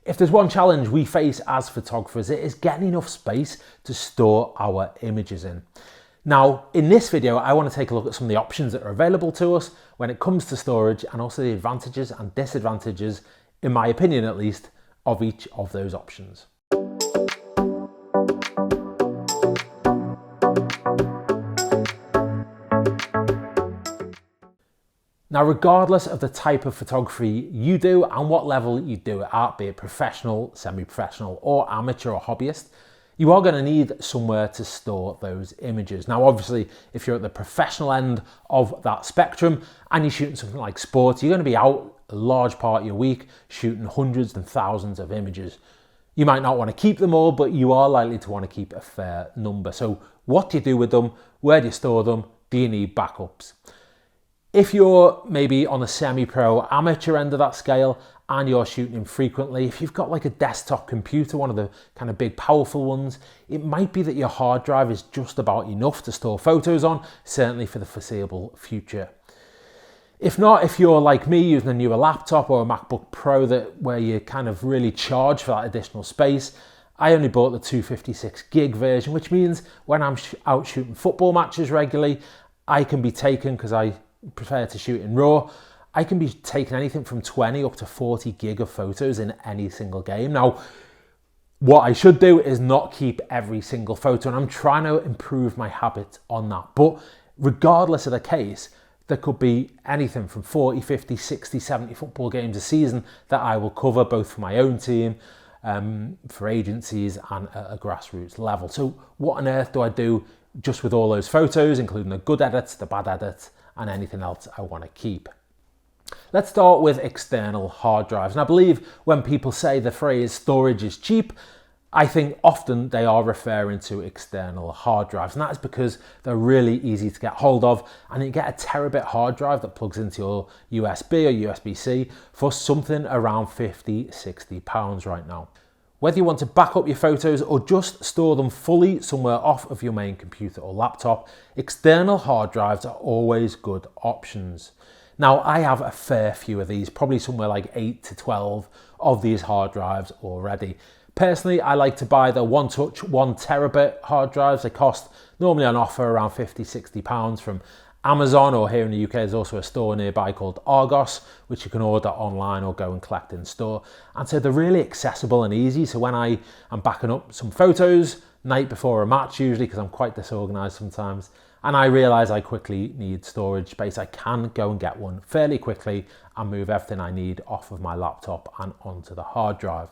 If there's one challenge we face as photographers, it is getting enough space to store our images in. Now, in this video, I want to take a look at some of the options that are available to us when it comes to storage, and also the advantages and disadvantages, in my opinion at least, of each of those options. Now, regardless of the type of photography you do and what level you do it at, be it professional, semi-professional, or amateur or hobbyist, you are going to need somewhere to store those images. Now, obviously, if you're at the professional end of that spectrum and you're shooting something like sports, you're going to be out a large part of your week shooting hundreds and thousands of images. You might not want to keep them all, but you are likely to want to keep a fair number. So what do you do with them? Where do you store them? Do you need backups? If you're maybe on the semi-pro amateur end of that scale and you're shooting infrequently, if you've got like a desktop computer, one of the kind of big powerful ones, it might be that your hard drive is just about enough to store photos on, certainly for the foreseeable future. If not, if you're like me using a newer laptop or a MacBook Pro where you kind of really charge for that additional space, I only bought the 256 gig version, which means when I'm out shooting football matches regularly, I can be taken, because I prefer to shoot in RAW, I can be taking anything from 20 up to 40 gig of photos in any single game. Now, what I should do is not keep every single photo, and I'm trying to improve my habit on that. But regardless of the case, there could be anything from 40, 50, 60, 70 football games a season that I will cover, both for my own team, for agencies, and at a grassroots level. So what on earth do I do just with all those photos, including the good edits, the bad edits, and anything else I want to keep? Let's start with external hard drives. And I believe when people say the phrase storage is cheap, I think often they are referring to external hard drives. And that is because they're really easy to get hold of. And you get a terabit hard drive that plugs into your USB or USB-C for something around 50, 60 pounds right now. Whether you want to back up your photos or just store them fully somewhere off of your main computer or laptop, external hard drives are always good options. Now, I have a fair few of these, probably somewhere like 8 to 12 of these hard drives already. Personally, I like to buy the One Touch 1 terabit hard drives. They cost normally on offer around 50, 60 pounds from Amazon, or here in the UK there's also a store nearby called Argos, which you can order online or go and collect in store. And so they're really accessible and easy. So when I am backing up some photos night before a match, usually, because I'm quite disorganized sometimes, and I realize I quickly need storage space, I can go and get one fairly quickly and move everything I need off of my laptop and onto the hard drive.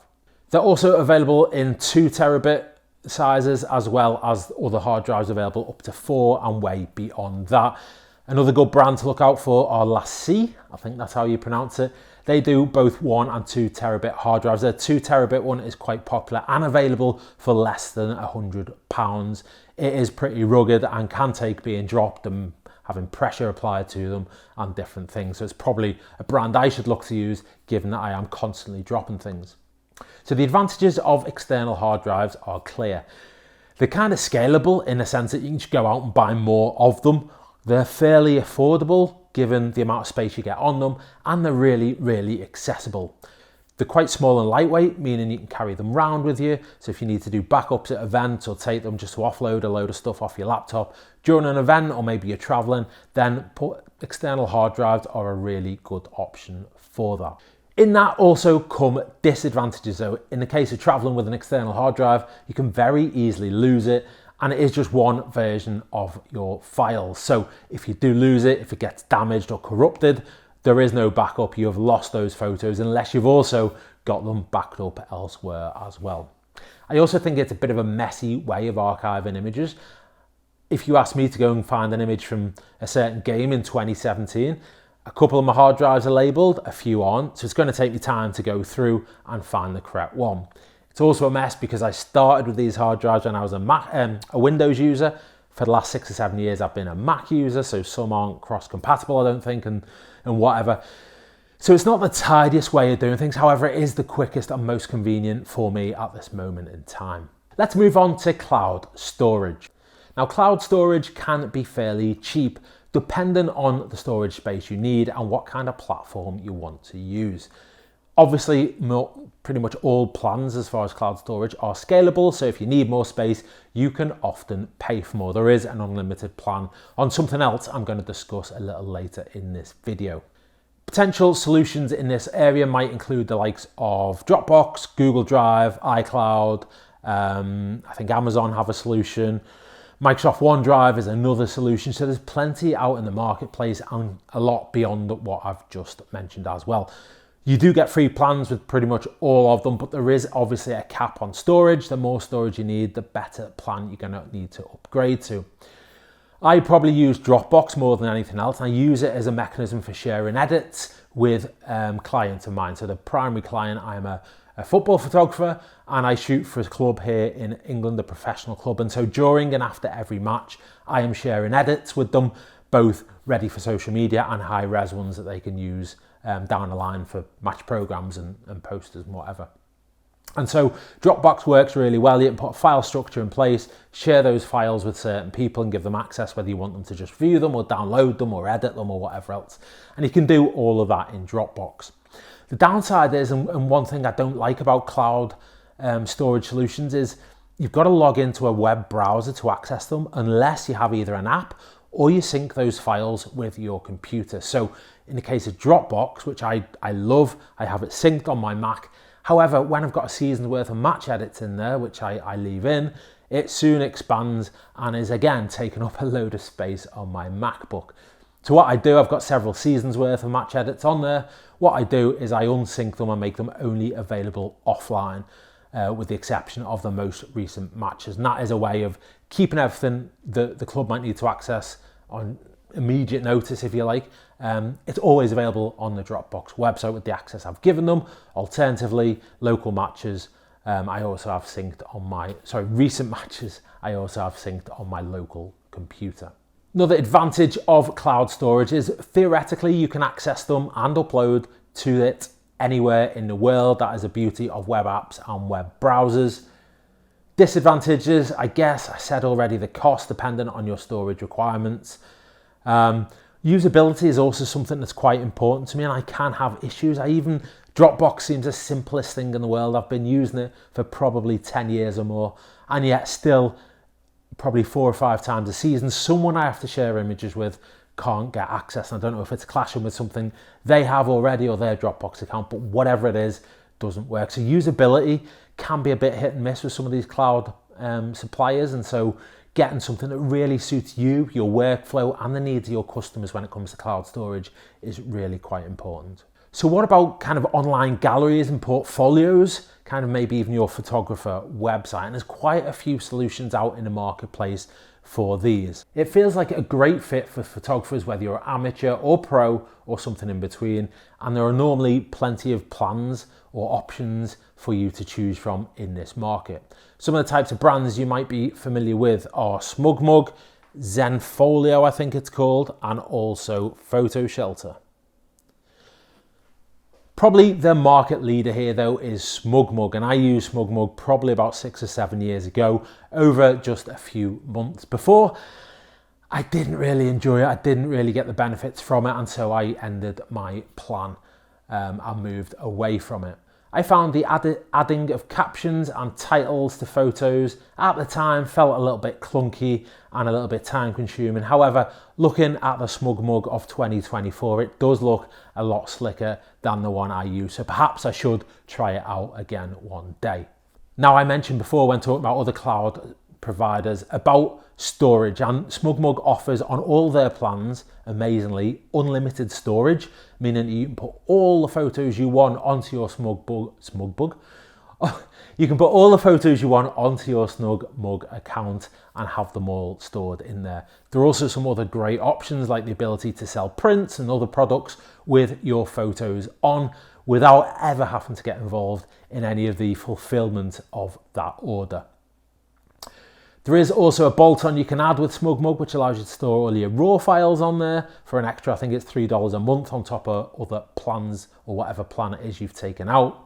They're also available in 2 terabit sizes, as well as other hard drives available up to 4 and way beyond that. Another good brand to look out for are LAC, I think that's how you pronounce it. They do both 1 and 2 terabit hard drives. Their 2 terabit one is quite popular and available for less than £100. It is pretty rugged and can take being dropped and having pressure applied to them and different things. So it's probably a brand I should look to use, given that I am constantly dropping things. So the advantages of external hard drives are clear. They're kind of scalable in the sense that you can just go out and buy more of them. They're fairly affordable given the amount of space you get on them, and they're really, really accessible. They're quite small and lightweight, meaning you can carry them around with you. So if you need to do backups at events or take them just to offload a load of stuff off your laptop during an event, or maybe you're traveling, then external hard drives are a really good option for that. In that also come disadvantages though. In the case of traveling with an external hard drive, you can very easily lose it, and it is just one version of your files. So if you do lose it, if it gets damaged or corrupted, there is no backup. You have lost those photos unless you've also got them backed up elsewhere as well. I also think it's a bit of a messy way of archiving images. If you ask me to go and find an image from a certain game in 2017, a couple of my hard drives are labelled, a few aren't, so it's going to take me time to go through and find the correct one. It's also a mess because I started with these hard drives when I was a Windows user. For the last 6 or 7 years, I've been a Mac user, so some aren't cross-compatible, I don't think, and whatever. So it's not the tidiest way of doing things. However, it is the quickest and most convenient for me at this moment in time. Let's move on to cloud storage. Now, cloud storage can be fairly cheap, depending on the storage space you need and what kind of platform you want to use. Obviously, pretty much all plans as far as cloud storage are scalable. So if you need more space, you can often pay for more. There is an unlimited plan on something else I'm going to discuss a little later in this video. Potential solutions in this area might include the likes of Dropbox, Google Drive, iCloud. I think Amazon have a solution. Microsoft OneDrive is another solution. So there's plenty out in the marketplace and a lot beyond what I've just mentioned as well. You do get free plans with pretty much all of them, but there is obviously a cap on storage. The more storage you need, the better plan you're going to need to upgrade to. I probably use Dropbox more than anything else. I use it as a mechanism for sharing edits with clients of mine. So the primary client, I'm a football photographer and I shoot for a club here in England, a professional club. And so during and after every match, I am sharing edits with them, both ready for social media and high res ones that they can use down the line for match programs and posters and whatever. And so Dropbox works really well. You can put a file structure in place, share those files with certain people and give them access, whether you want them to just view them or download them or edit them or whatever else. And you can do all of that in Dropbox. The downside is, and one thing I don't like about cloud storage solutions is you've got to log into a web browser to access them unless you have either an app or you sync those files with your computer. So in the case of Dropbox, which I love, I have it synced on my Mac. However, when I've got a season's worth of match edits in there, which I leave in, it soon expands and is again taking up a load of space on my MacBook. So what I do, I've got several seasons worth of match edits on there. What I do is I unsync them and make them only available offline, with the exception of the most recent matches. And that is a way of keeping everything that the club might need to access on immediate notice, if you like. It's always available on the Dropbox website with the access I've given them. Alternatively, local matches, I also have synced on recent matches, I also have synced on my local computer. Another advantage of cloud storage is theoretically you can access them and upload to it anywhere in the world. That is the beauty of web apps and web browsers. Disadvantages, I guess I said already, the cost dependent on your storage requirements. Usability is also something that's quite important to me and I can have issues. Dropbox seems the simplest thing in the world. I've been using it for probably 10 years or more and yet still probably 4 or 5 times a season, someone I have to share images with can't get access. I don't know if it's clashing with something they have already or their Dropbox account, but whatever it is, doesn't work. So usability can be a bit hit and miss with some of these cloud suppliers, and so getting something that really suits you, your workflow and the needs of your customers when it comes to cloud storage is really quite important. So what about kind of online galleries and portfolios, kind of maybe even your photographer website? And there's quite a few solutions out in the marketplace for these. It feels like a great fit for photographers, whether you're amateur or pro or something in between. And there are normally plenty of plans or options for you to choose from in this market. Some of the types of brands you might be familiar with are SmugMug, Zenfolio, I think it's called, and also Photo Shelter. Probably the market leader here though is SmugMug, and I used SmugMug probably about 6 or 7 years ago over just a few months. Before, I didn't really enjoy it, I didn't really get the benefits from it, and so I ended my plan and moved away from it. I found the adding of captions and titles to photos at the time felt a little bit clunky and a little bit time consuming. However, looking at the SmugMug of 2024, it does look a lot slicker than the one I use. So perhaps I should try it out again one day. Now, I mentioned before when talking about other cloud providers about storage, and SmugMug offers on all their plans, amazingly, unlimited storage, meaning you can put all the photos you want onto your SmugMug. You can put all the photos you want onto your SmugMug account and have them all stored in there. There are also some other great options like the ability to sell prints and other products with your photos on without ever having to get involved in any of the fulfillment of that order. There is also a bolt-on you can add with SmugMug, which allows you to store all your raw files on there for an extra, I think it's $3 a month on top of other plans or whatever plan it is you've taken out.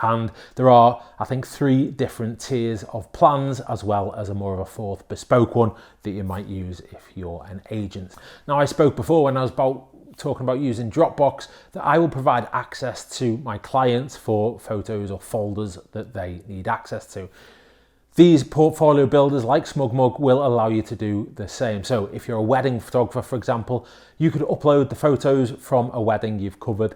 And there are, I think, 3 different tiers of plans, as well as a more of a 4th bespoke one that you might use if you're an agent. Now, I spoke before when I was about talking about using Dropbox, that I will provide access to my clients for photos or folders that they need access to. These portfolio builders like SmugMug will allow you to do the same. So if you're a wedding photographer, for example, you could upload the photos from a wedding you've covered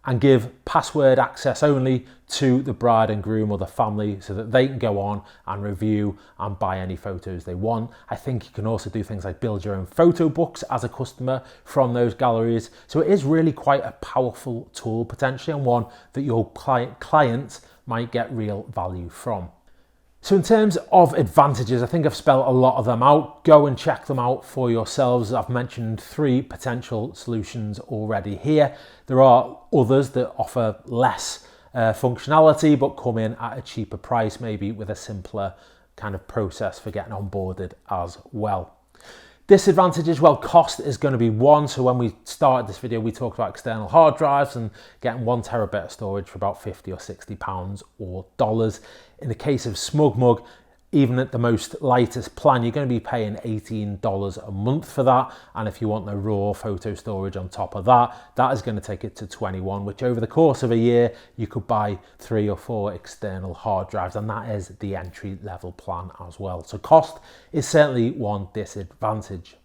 and give password access only to the bride and groom or the family so that they can go on and review and buy any photos they want. I think you can also do things like build your own photo books as a customer from those galleries. So it is really quite a powerful tool potentially, and one that your clients might get real value from. So in terms of advantages, I think I've spelled a lot of them out. Go and check them out for yourselves. I've mentioned 3 potential solutions already here. There are others that offer less functionality but come in at a cheaper price, maybe with a simpler kind of process for getting onboarded as well. Disadvantages, well, cost is going to be one. So when we started this video, we talked about external hard drives and getting 1 terabit of storage for about 50 or 60 pounds or dollars. In the case of SmugMug, even at the most lightest plan, you're going to be paying $18 a month for that. And if you want the raw photo storage on top of that, that is going to take it to 21, which over the course of a year, you could buy 3 or 4 external hard drives. And that is the entry level plan as well. So cost is certainly one disadvantage.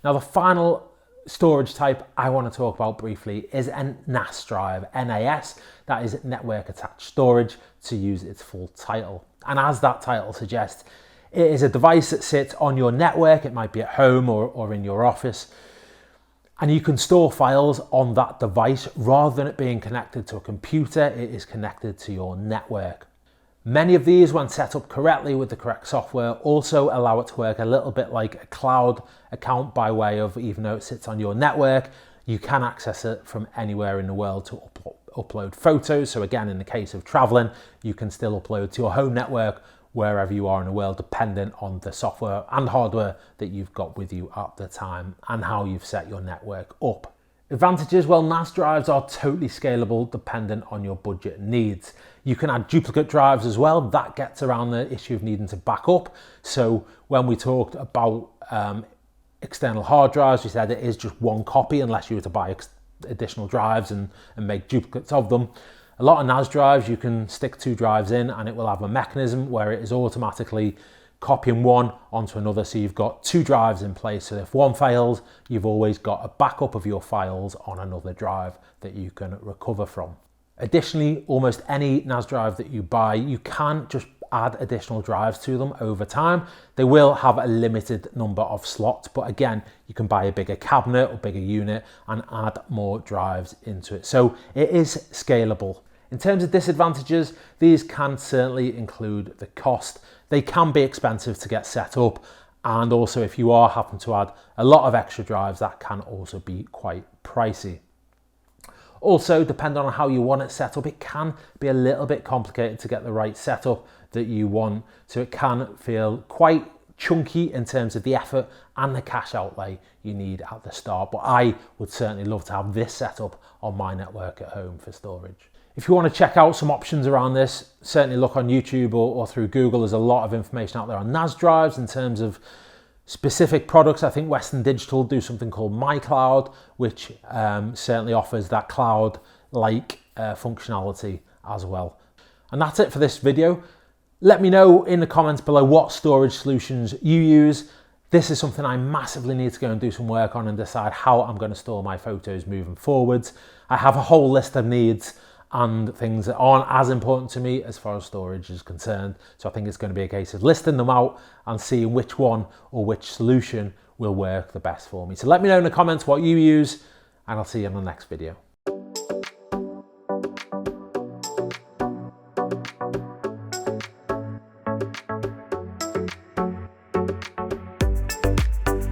Now, the final storage type I want to talk about briefly is a NAS drive, NAS, that is network attached storage, to use its full title. And as that title suggests, it is a device that sits on your network. It might be at home or in your office. And you can store files on that device rather than it being connected to a computer. It is connected to your network. Many of these, when set up correctly with the correct software, also allow it to work a little bit like a cloud account, by way of, even though it sits on your network, you can access it from anywhere in the world to upload photos. So again, in the case of traveling, you can still upload to your home network wherever you are in the world, depending on the software and hardware that you've got with you at the time and how you've set your network up. Advantages, well, NAS drives are totally scalable dependent on your budget needs. You can add duplicate drives as well. That gets around the issue of needing to back up. So when we talked about external hard drives, we said it is just 1 copy unless you were to buy additional drives and make duplicates of them. A lot of NAS drives, you can stick 2 drives in and it will have a mechanism where it is automatically copying one onto another. So you've got 2 drives in place. So if one fails, you've always got a backup of your files on another drive that you can recover from. Additionally, almost any NAS drive that you buy, you can just add additional drives to them over time. They will have a limited number of slots, but again, you can buy a bigger cabinet or bigger unit and add more drives into it. So it is scalable. In terms of disadvantages, these can certainly include the cost. They can be expensive to get set up, and also if you are happen to add a lot of extra drives, that can also be quite pricey. Also, depending on how you want it set up, it can be a little bit complicated to get the right setup that you want. So it can feel quite chunky in terms of the effort and the cash outlay you need at the start. But I would certainly love to have this set up on my network at home for storage. If you want to check out some options around this, certainly look on YouTube or through Google. There's a lot of information out there on NAS drives in terms of specific products. I think Western Digital do something called MyCloud, which certainly offers that cloud-like functionality as well. And that's it for this video. Let me know in the comments below what storage solutions you use. This is something I massively need to go and do some work on and decide how I'm going to store my photos moving forwards. I have a whole list of needs and things that aren't as important to me as far as storage is concerned. So I think it's going to be a case of listing them out and seeing which one or which solution will work the best for me. So let me know in the comments what you use, and I'll see you in the next video.